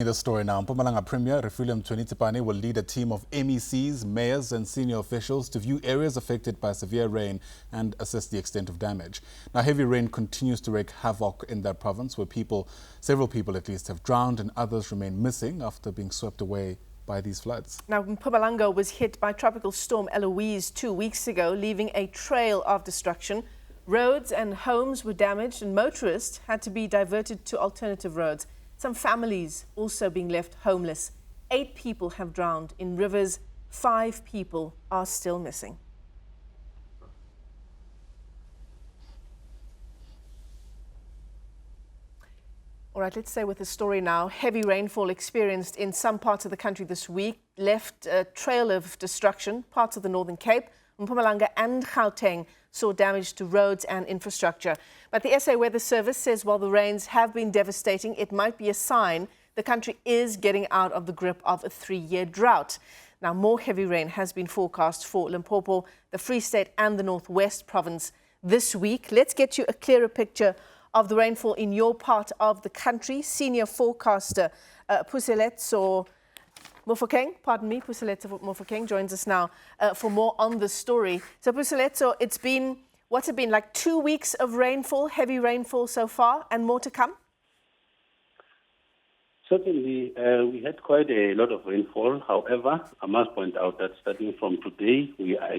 The story now. Mpumalanga Premier Refilwe Mthweni will lead a team of MECs, mayors and senior officials to view areas affected by severe rain and assess the extent of damage. Now, heavy rain continues to wreak havoc in that province where several people at least have drowned and others remain missing after being swept away by these floods. Now, Mpumalanga was hit by Tropical Storm Eloise 2 weeks ago, leaving a trail of destruction. Roads and homes were damaged and motorists had to be diverted to alternative roads. Some families also being left homeless. 8 people have drowned in rivers. 5 people are still missing. All right, let's stay with the story now. Heavy rainfall experienced in some parts of the country this week left a trail of destruction. Parts of the Northern Cape, Mpumalanga and Gauteng saw damage to roads and infrastructure. But the SA Weather Service says while the rains have been devastating, it might be a sign the country is getting out of the grip of a 3-year drought. Now, more heavy rain has been forecast for Limpopo, the Free State and the Northwest Province this week. Let's get you a clearer picture of the rainfall in your part of the country. Senior forecaster Puseletso Mofokeng joins us now for more on the story. So Puseletso, what's it been, like 2 weeks of rainfall, heavy rainfall so far, and more to come? Certainly, we had quite a lot of rainfall. However, I must point out that starting from today, we are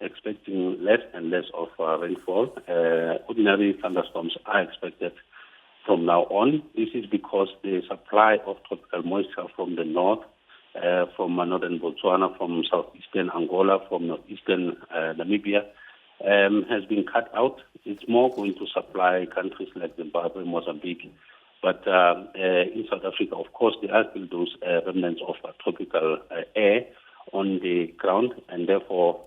expecting less and less of rainfall. Ordinary thunderstorms are expected from now on. This is because the supply of tropical moisture from the north, from northern Botswana, from southeastern Angola, from northeastern Namibia, has been cut out. It's more going to supply countries like Zimbabwe, Mozambique. But in South Africa, of course, there are still those remnants of tropical air on the ground. And therefore,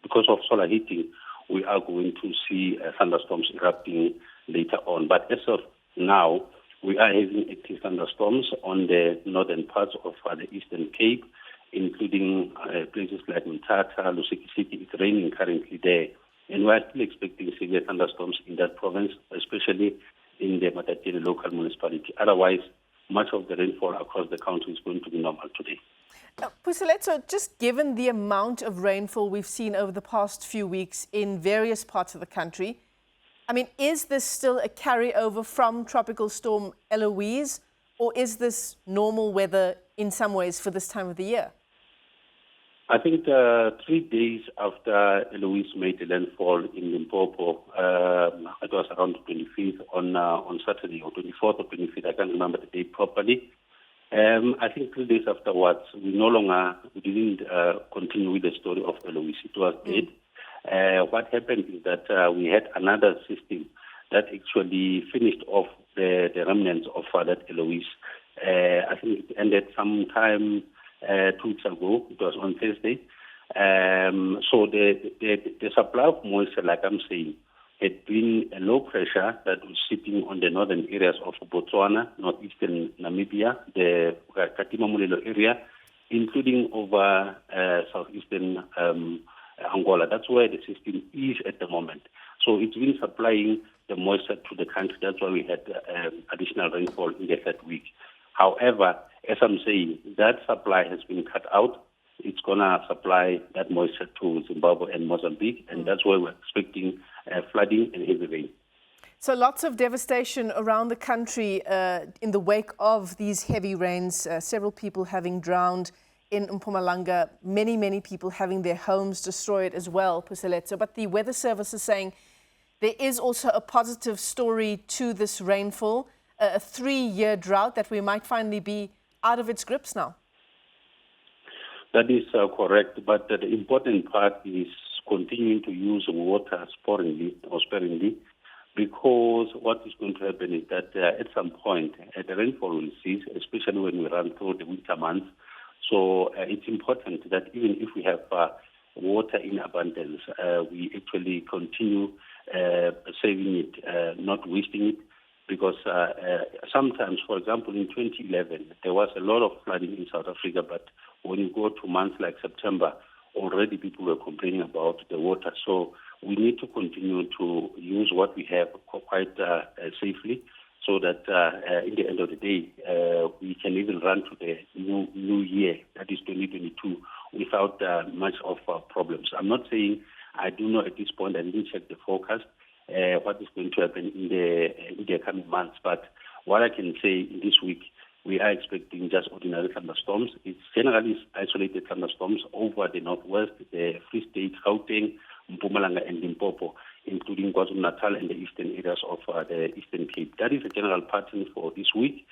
because of solar heating, we are going to see thunderstorms erupting later on. But as of now, we are having active thunderstorms on the northern parts of the Eastern Cape, including places like Mthatha, Lusiki City. It's raining currently there. And we are still expecting severe thunderstorms in that province, especially in the Matatele local municipality. Otherwise, much of the rainfall across the country is going to be normal today. Puseletso, just given the amount of rainfall we've seen over the past few weeks in various parts of the country, I mean, is this still a carryover from Tropical Storm Eloise, or is this normal weather in some ways for this time of the year? I think 3 days after Eloise made the landfall in Limpopo, it was around the 25th on Saturday, or 24th or 25th, I can't remember the date properly. I think 3 days afterwards, we didn't continue with the story of Eloise. It was dead. What happened is that we had another system that actually finished off the remnants of that Eloise. I think it ended sometime 2 weeks ago. It was on Thursday. So the supply of moisture, like I'm saying, had been a low pressure that was sitting on the northern areas of Botswana, northeastern Namibia, the Katima Mulilo area, including over southeastern Angola. That's where the system is at the moment. So it's been supplying the moisture to the country. That's why we had additional rainfall in the 3rd week. However, as I'm saying, that supply has been cut out. It's going to supply that moisture to Zimbabwe and Mozambique, and that's why we're expecting flooding and heavy rain. So lots of devastation around the country in the wake of these heavy rains, several people having drowned in Mpumalanga, many people having their homes destroyed as well, Puseletso. But the Weather Service is saying there is also a positive story to this rainfall, a 3-year drought that we might finally be out of its grips now. That is correct, but the important part is continuing to use water sparingly, because what is going to happen is that at some point the rainfall will cease, especially when we run through the winter months. So it's important that even if we have water in abundance, we actually continue saving it, not wasting it, because sometimes, for example, in 2011, there was a lot of flooding in South Africa, but when you go to months like September, already people were complaining about the water. So we need to continue to use what we have quite safely so that in the end of the day, we can even run to the new year, that is 2022, without much of problems. I'm not saying, I do know at this point, I didn't check the forecast, what is going to happen in the coming months. But what I can say this week, we are expecting just ordinary thunderstorms. It's generally isolated thunderstorms over the northwest, the Free State, Gauteng, Mpumalanga and Limpopo, including KwaZulu-Natal and the eastern areas of the Eastern Cape. That is the general pattern for this week.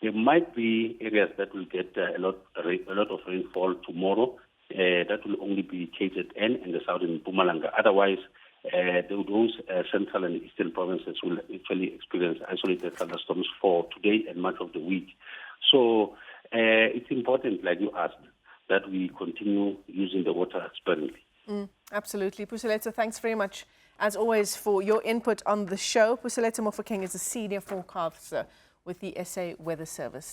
There might be areas that will get a lot of rainfall tomorrow. That will only be KZN and the southern Mpumalanga. Otherwise, those central and eastern provinces will actually experience isolated thunderstorms for today and much of the week. So it's important, like you asked, that we continue using the water sparingly. Absolutely. Puseletso, thanks very much, as always, for your input on the show. Puseletso Mofokeng is a senior forecaster with the SA Weather Service.